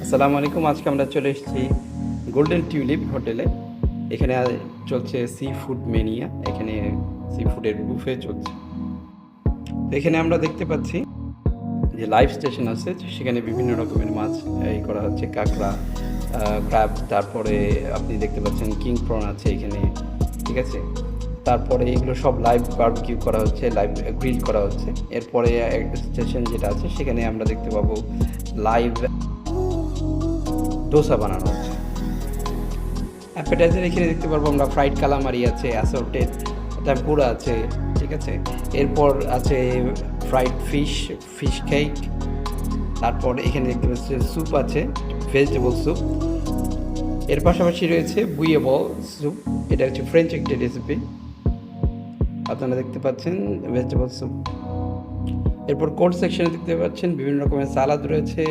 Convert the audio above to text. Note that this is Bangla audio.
আসসালামু আলাইকুম। আজকে আমরা চলে এসেছি গোল্ডেন টিউলিপ হোটেলে। এখানে চলছে সি ফুড মেনিয়া। এখানে সি ফুডের বুফে চলছে। তো এখানে আমরা দেখতে পাচ্ছি যে লাইভ স্টেশন আছে, সেখানে বিভিন্ন রকমের মাছ এই করা হচ্ছে, কাঁকড়া, ক্র্যাব, তারপরে আপনি দেখতে পাচ্ছেন কিং প্রন আছে এখানে, ঠিক আছে। তারপরে এগুলো সব লাইভ বারবিকিউ করা হচ্ছে, লাইভ গ্রিল করা হচ্ছে। এরপরে স্টেশন যেটা আছে সেখানে আমরা দেখতে পাবো লাইভ ডোসা বানানো হচ্ছে। অ্যাপেটাইজার এখানে দেখতে পারবো আমরা ফ্রাইড কালামারি আছে, অ্যাসর্টেড টেম্পুরা আছে, ঠিক আছে। এরপর আছে ফ্রাইড ফিশ কেক। তারপর এখানে দেখতে পাচ্ছি স্যুপ আছে, ভেজিটেবল স্যুপ। এর পাশাপাশি রয়েছে বুইয়েবল স্যুপ, এটা হচ্ছে ফ্রেঞ্চ একটি রেসিপি, আপনারা দেখতে পাচ্ছেন ভেজিটেবল স্যুপ। এরপর কোল্ড সেকশনে দেখতে পাচ্ছেন বিভিন্ন রকমের সালাদ রয়েছে,